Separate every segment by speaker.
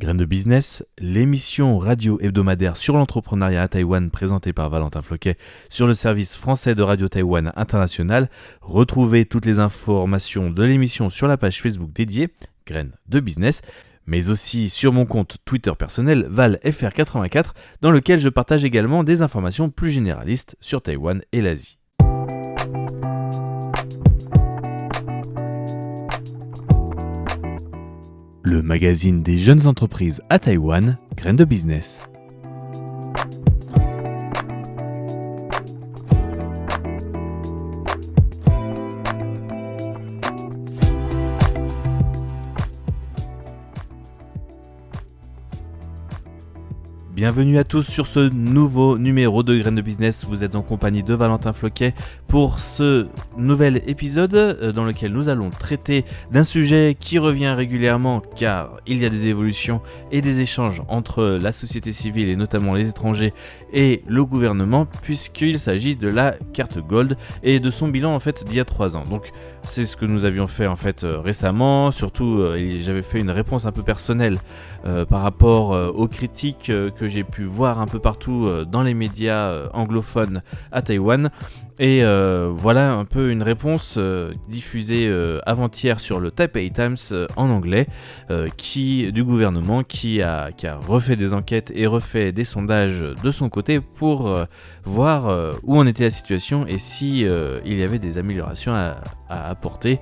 Speaker 1: Graines de business, l'émission radio hebdomadaire sur l'entrepreneuriat à Taïwan présentée par Valentin Floquet sur le service français de Radio Taïwan International. Retrouvez toutes les informations de l'émission sur la page Facebook dédiée Graines de business, mais aussi sur mon compte Twitter personnel ValFR84 dans lequel je partage également des informations plus généralistes sur Taïwan et l'Asie. Le magazine des jeunes entreprises à Taïwan, Graines de business. Bienvenue à tous sur ce nouveau numéro de Graines de business. Vous êtes en compagnie de Valentin Floquet pour ce nouvel épisode dans lequel nous allons traiter d'un sujet qui revient régulièrement car il y a des évolutions et des échanges entre la société civile et notamment les étrangers et le gouvernement puisqu'il s'agit de la carte Gold et de son bilan en fait d'il y a 3 ans. Donc c'est ce que nous avions fait en fait récemment, surtout j'avais fait une réponse un peu personnelle par rapport aux critiques que j'ai pu voir un peu partout dans les médias anglophones à Taïwan. Et voilà un peu une réponse diffusée avant-hier sur le Taipei Times en anglais du gouvernement qui a refait des enquêtes et refait des sondages de son côté pour voir où en était la situation et si il y avait des améliorations à apporter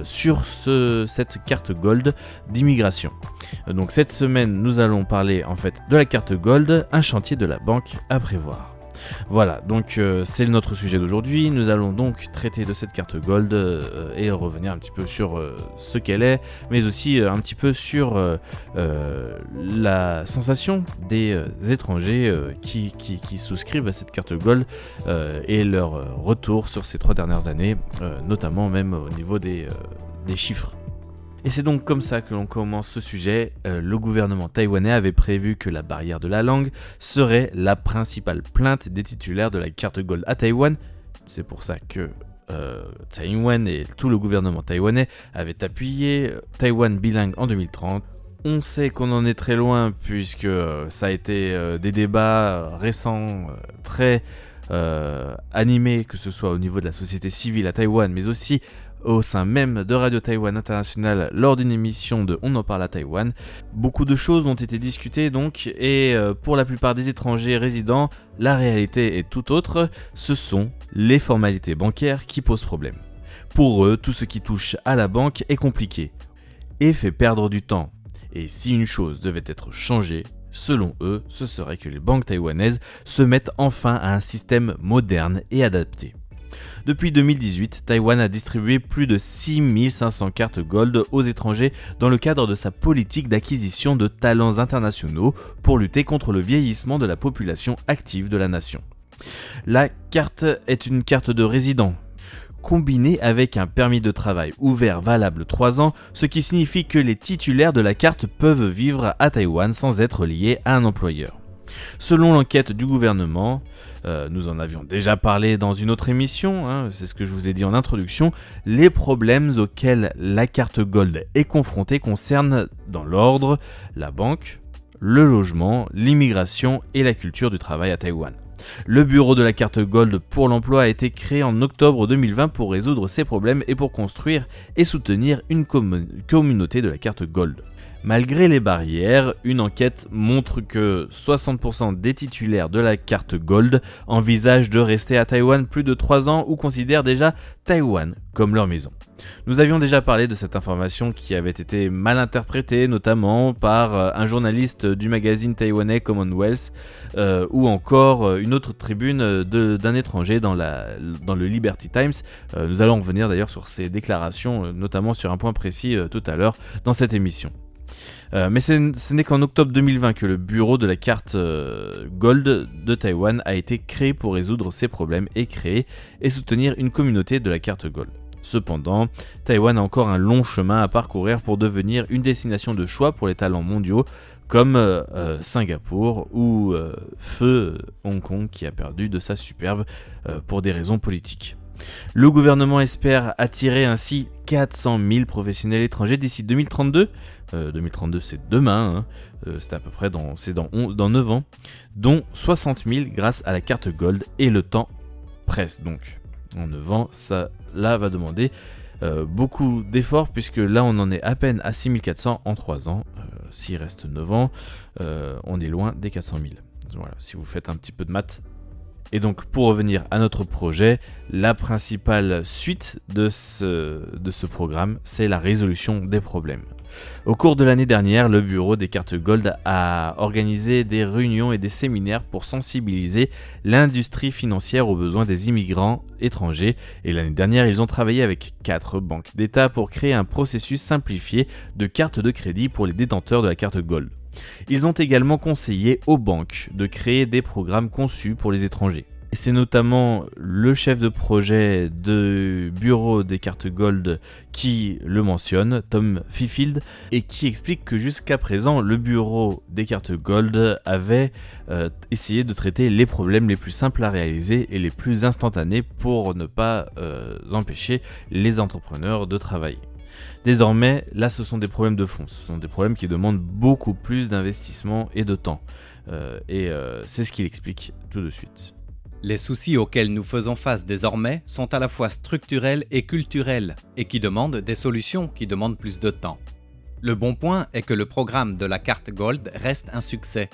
Speaker 1: sur cette carte Gold d'immigration. Donc cette semaine nous allons parler en fait de la carte Gold, un chantier de la banque à prévoir. Voilà, donc c'est notre sujet d'aujourd'hui. Nous allons donc traiter de cette carte Gold et revenir un petit peu sur ce qu'elle est, mais aussi un petit peu sur la sensation des étrangers qui souscrivent à cette carte Gold et leur retour sur ces 3 dernières années, notamment même au niveau des chiffres. Et c'est donc comme ça que l'on commence ce sujet. Le gouvernement taïwanais avait prévu que la barrière de la langue serait la principale plainte des titulaires de la carte Gold à Taïwan. C'est pour ça que Tsai Ing-wen et tout le gouvernement taïwanais avaient appuyé Taïwan bilingue en 2030. On sait qu'on en est très loin puisque ça a été des débats récents très animés, que ce soit au niveau de la société civile à Taïwan, mais aussi au sein même de Radio Taïwan International lors d'une émission de On en parle à Taïwan. Beaucoup de choses ont été discutées donc et pour la plupart des étrangers résidents, la réalité est tout autre. Ce sont les formalités bancaires qui posent problème. Pour eux, tout ce qui touche à la banque est compliqué et fait perdre du temps. Et si une chose devait être changée, selon eux, ce serait que les banques taïwanaises se mettent enfin à un système moderne et adapté. Depuis 2018, Taïwan a distribué plus de 6500 cartes Gold aux étrangers dans le cadre de sa politique d'acquisition de talents internationaux pour lutter contre le vieillissement de la population active de la nation. La carte est une carte de résident, combinée avec un permis de travail ouvert valable 3 ans, ce qui signifie que les titulaires de la carte peuvent vivre à Taïwan sans être liés à un employeur. Selon l'enquête du gouvernement, nous en avions déjà parlé dans une autre émission, c'est ce que je vous ai dit en introduction, les problèmes auxquels la carte Gold est confrontée concernent dans l'ordre la banque, le logement, l'immigration et la culture du travail à Taïwan. Le bureau de la carte Gold pour l'emploi a été créé en octobre 2020 pour résoudre ces problèmes et pour construire et soutenir une communauté de la carte Gold. Malgré les barrières, une enquête montre que 60% des titulaires de la carte Gold envisagent de rester à Taïwan plus de 3 ans ou considèrent déjà Taïwan comme leur maison. Nous avions déjà parlé de cette information qui avait été mal interprétée, notamment par un journaliste du magazine taïwanais Commonwealth ou encore une autre tribune d'un étranger dans le Liberty Times. Nous allons revenir d'ailleurs sur ces déclarations, notamment sur un point précis tout à l'heure dans cette émission. Mais ce n'est qu'en octobre 2020 que le bureau de la carte Gold de Taïwan a été créé pour résoudre ces problèmes et créer et soutenir une communauté de la carte Gold. Cependant, Taïwan a encore un long chemin à parcourir pour devenir une destination de choix pour les talents mondiaux comme Singapour ou feu Hong Kong qui a perdu de sa superbe pour des raisons politiques. Le gouvernement espère attirer ainsi 400 000 professionnels étrangers d'ici 2032. 2032 c'est demain, c'est à peu près dans 9 ans, dont 60 000 grâce à la carte Gold, et le temps presse donc. En 9 ans, ça là va demander beaucoup d'efforts, puisque là on en est à peine à 6 400 en 3 ans. S'il reste 9 ans, on est loin des 400 000. Voilà, si vous faites un petit peu de maths. Et donc pour revenir à notre projet, la principale suite de ce programme, c'est la résolution des problèmes. Au cours de l'année dernière, le bureau des cartes Gold a organisé des réunions et des séminaires pour sensibiliser l'industrie financière aux besoins des immigrants étrangers. Et l'année dernière, ils ont travaillé avec 4 banques d'État pour créer un processus simplifié de carte de crédit pour les détenteurs de la carte Gold. Ils ont également conseillé aux banques de créer des programmes conçus pour les étrangers. Et c'est notamment le chef de projet du bureau des cartes Gold qui le mentionne, Tom Fifield, et qui explique que jusqu'à présent, le bureau des cartes Gold avait essayé de traiter les problèmes les plus simples à réaliser et les plus instantanés pour ne pas empêcher les entrepreneurs de travailler. Désormais, là, ce sont des problèmes de fond, ce sont des problèmes qui demandent beaucoup plus d'investissement et de temps. C'est ce qu'il explique tout de suite.
Speaker 2: Les soucis auxquels nous faisons face désormais sont à la fois structurels et culturels, et qui demandent des solutions qui demandent plus de temps. Le bon point est que le programme de la carte Gold reste un succès.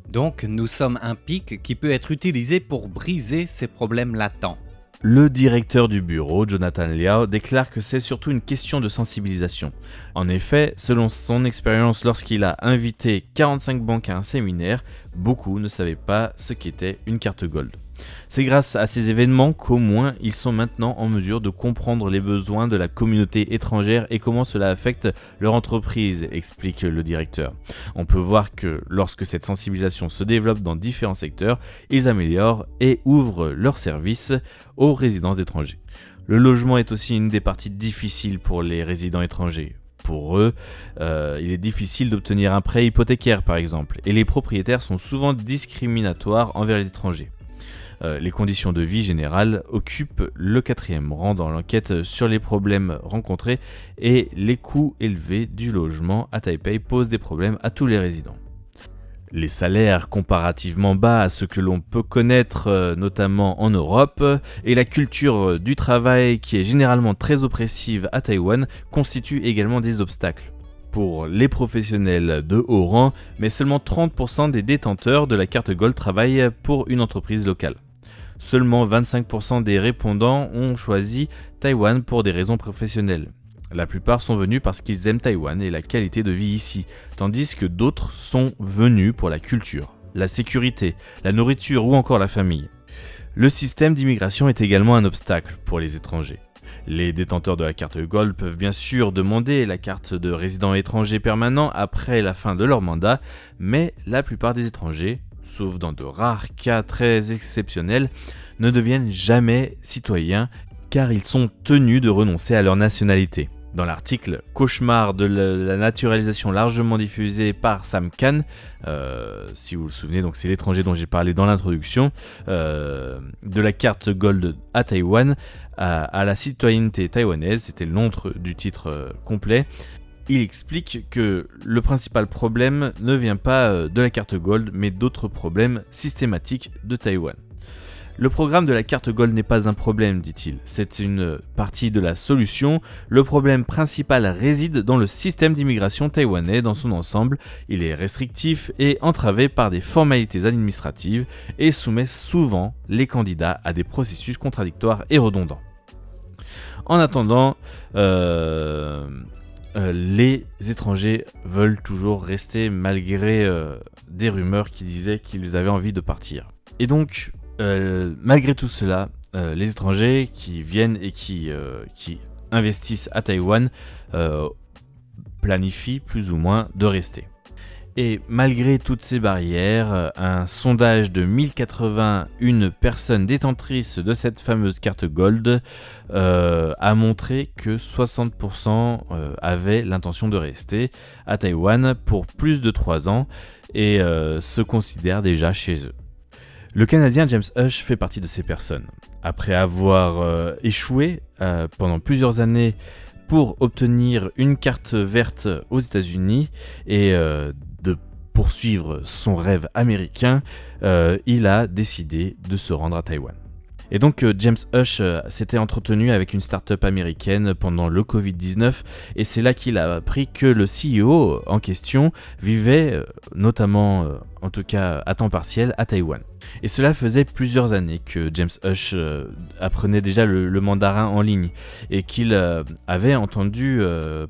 Speaker 2: Donc nous sommes un pic qui peut être utilisé pour briser ces problèmes latents.
Speaker 1: Le directeur du bureau, Jonathan Liao, déclare que c'est surtout une question de sensibilisation. En effet, selon son expérience lorsqu'il a invité 45 banques à un séminaire, beaucoup ne savaient pas ce qu'était une carte Gold. C'est grâce à ces événements qu'au moins ils sont maintenant en mesure de comprendre les besoins de la communauté étrangère et comment cela affecte leur entreprise, explique le directeur. On peut voir que lorsque cette sensibilisation se développe dans différents secteurs, ils améliorent et ouvrent leurs services aux résidents étrangers. Le logement est aussi une des parties difficiles pour les résidents étrangers. Pour eux, il est difficile d'obtenir un prêt hypothécaire par exemple, et les propriétaires sont souvent discriminatoires envers les étrangers. Les conditions de vie générales occupent le 4e rang dans l'enquête sur les problèmes rencontrés, et les coûts élevés du logement à Taipei posent des problèmes à tous les résidents. Les salaires comparativement bas à ce que l'on peut connaître notamment en Europe, et la culture du travail qui est généralement très oppressive à Taïwan constituent également des obstacles pour les professionnels de haut rang, mais seulement 30% des détenteurs de la carte Gold travaillent pour une entreprise locale. Seulement 25% des répondants ont choisi Taïwan pour des raisons professionnelles. La plupart sont venus parce qu'ils aiment Taïwan et la qualité de vie ici, tandis que d'autres sont venus pour la culture, la sécurité, la nourriture ou encore la famille. Le système d'immigration est également un obstacle pour les étrangers. Les détenteurs de la carte Gold peuvent bien sûr demander la carte de résident étranger permanent après la fin de leur mandat, mais la plupart des étrangers, sauf dans de rares cas très exceptionnels, ne deviennent jamais citoyens car ils sont tenus de renoncer à leur nationalité. Dans l'article « Cauchemar de la naturalisation » largement diffusé par Sam Khan, si vous vous souvenez, donc c'est l'étranger dont j'ai parlé dans l'introduction, de la carte Gold à Taïwan à la citoyenneté taïwanaise, c'était le nom du titre complet. Il explique que le principal problème ne vient pas de la carte Gold, mais d'autres problèmes systématiques de Taïwan. Le programme de la carte Gold n'est pas un problème, dit-il, c'est une partie de la solution. Le problème principal réside dans le système d'immigration taïwanais dans son ensemble. Il est restrictif et entravé par des formalités administratives et soumet souvent les candidats à des processus contradictoires et redondants. En attendant, les étrangers veulent toujours rester malgré des rumeurs qui disaient qu'ils avaient envie de partir. Et donc, malgré tout cela, les étrangers qui viennent et qui investissent à Taïwan planifient plus ou moins de rester. Et malgré toutes ces barrières, un sondage de 1081 personnes détentrices de cette fameuse carte Gold a montré que 60% avaient l'intention de rester à Taïwan pour plus de 3 ans et se considèrent déjà chez eux. Le Canadien James Hush fait partie de ces personnes. Après avoir échoué pendant plusieurs années pour obtenir une carte verte aux États-Unis et de poursuivre son rêve américain, il a décidé de se rendre à Taïwan. Et donc James Hush s'était entretenu avec une start-up américaine pendant le Covid-19 et c'est là qu'il a appris que le CEO en question vivait, notamment en tout cas à temps partiel, à Taïwan. Et cela faisait plusieurs années que James Hush apprenait déjà le mandarin en ligne et qu'il avait entendu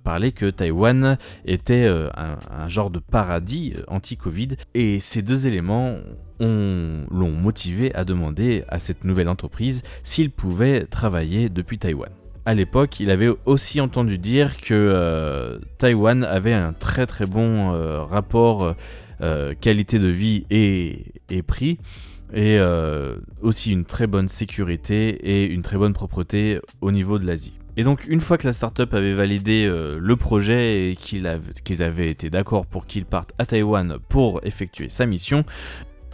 Speaker 1: parler que Taïwan était un genre de paradis anti-Covid. Et ces deux éléments l'ont motivé à demander à cette nouvelle entreprise s'il pouvait travailler depuis Taïwan. À l'époque, il avait aussi entendu dire que Taïwan avait un très très bon rapport qualité de vie et prix, et aussi une très bonne sécurité et une très bonne propreté au niveau de l'Asie. Et donc une fois que la startup avait validé le projet et qu'ils avaient été d'accord pour qu'il parte à Taïwan pour effectuer sa mission,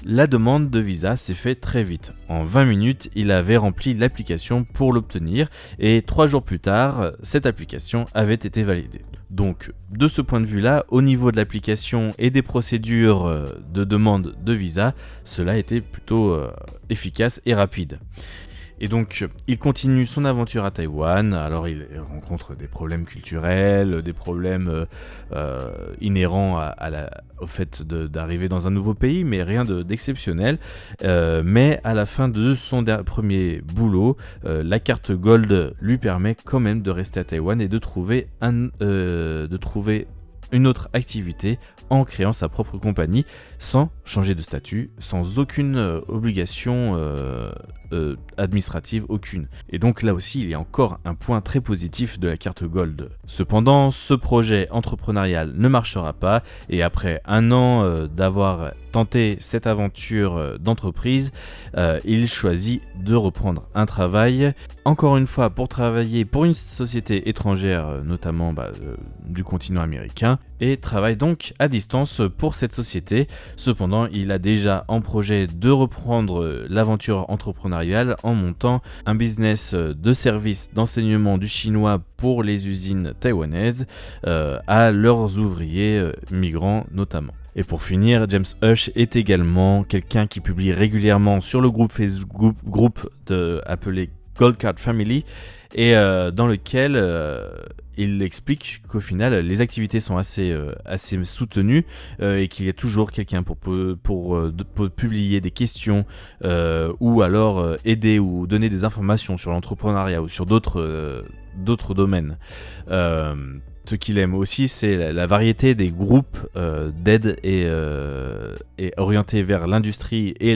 Speaker 1: la demande de visa s'est faite très vite. En 20 minutes, il avait rempli l'application pour l'obtenir et 3 jours plus tard, cette application avait été validée. Donc, de ce point de vue-là, au niveau de l'application et des procédures de demande de visa, cela était plutôt efficace et rapide. Et donc, il continue son aventure à Taïwan. Alors, il rencontre des problèmes culturels, des problèmes inhérents au fait d'arriver dans un nouveau pays, mais rien d'exceptionnel. Mais à la fin de son premier boulot, la carte Gold lui permet quand même de rester à Taïwan et de trouver une autre activité en créant sa propre compagnie sans changer de statut, sans aucune obligation administrative, aucune. Et donc là aussi, il y a encore un point très positif de la carte Gold. Cependant, ce projet entrepreneurial ne marchera pas et après un an d'avoir tenté cette aventure d'entreprise, il choisit de reprendre un travail, encore une fois pour travailler pour une société étrangère, notamment du continent américain, et travaille donc à distance pour cette société. Cependant, il a déjà en projet de reprendre l'aventure entrepreneuriale en montant un business de service d'enseignement du chinois pour les usines taïwanaises à leurs ouvriers migrants notamment. Et pour finir, James Hush est également quelqu'un qui publie régulièrement sur le groupe Facebook appelé Gold Card Family et dans lequel il explique qu'au final les activités sont assez soutenues et qu'il y a toujours quelqu'un pour publier des questions ou alors aider ou donner des informations sur l'entrepreneuriat ou sur d'autres domaines. Ce qu'il aime aussi, c'est la variété des groupes d'aide et orientés vers l'industrie et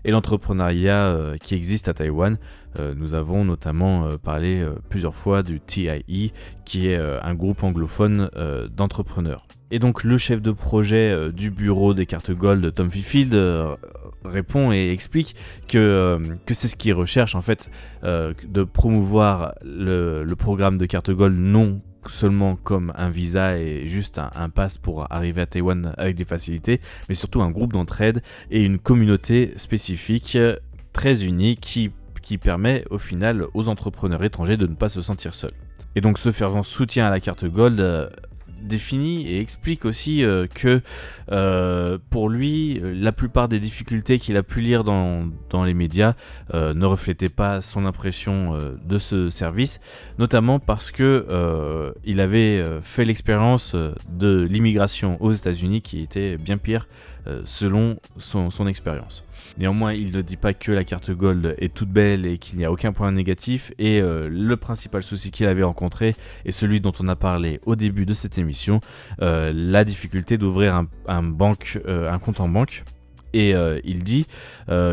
Speaker 1: l'entrepreneuriat qui existent à Taïwan. Nous avons notamment parlé plusieurs fois du TIE, qui est un groupe anglophone d'entrepreneurs. Et donc le chef de projet du bureau des cartes Gold, Tom Fifield, répond et explique que c'est ce qu'il recherche en fait, de promouvoir le programme de carte Gold non seulement comme un visa et juste un pass pour arriver à Taïwan avec des facilités, mais surtout un groupe d'entraide et une communauté spécifique très unie qui permet au final aux entrepreneurs étrangers de ne pas se sentir seuls. Et donc ce fervent soutien à la carte Gold définit et explique aussi que pour lui, la plupart des difficultés qu'il a pu lire dans les médias ne reflétaient pas son impression de ce service, notamment parce que il avait fait l'expérience de l'immigration aux États-Unis qui était bien pire selon son expérience. Néanmoins, il ne dit pas que la carte Gold est toute belle et qu'il n'y a aucun point négatif, et le principal souci qu'il avait rencontré est celui dont on a parlé au début de cette émission, la difficulté d'ouvrir un compte en banque. Et il dit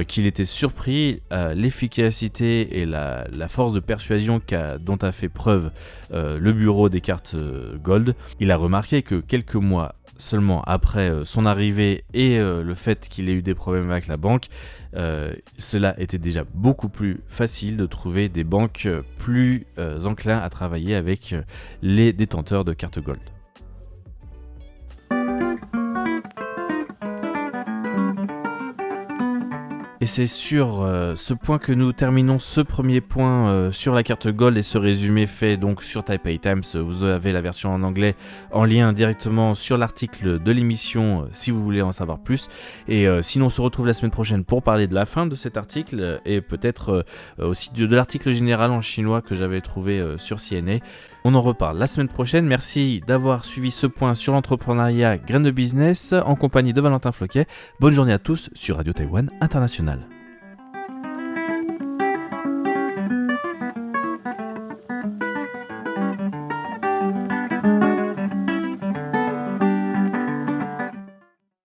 Speaker 1: qu'il était surpris à l'efficacité et la force de persuasion dont a fait preuve le bureau des cartes Gold. Il a remarqué que quelques mois seulement après son arrivée et le fait qu'il ait eu des problèmes avec la banque, cela était déjà beaucoup plus facile de trouver des banques plus enclins à travailler avec les détenteurs de cartes Gold. Et Et c'est sur ce point que nous terminons ce premier point sur la carte Gold et ce résumé fait donc sur Taipei Times. Vous avez la version en anglais en lien directement sur l'article de l'émission si vous voulez en savoir plus. Et sinon on se retrouve la semaine prochaine pour parler de la fin de cet article et peut-être aussi de l'article général en chinois que j'avais trouvé sur CNA. On en reparle la semaine prochaine. Merci d'avoir suivi ce point sur l'entrepreneuriat Graines de Business en compagnie de Valentin Floquet. Bonne journée à tous sur Radio Taïwan International.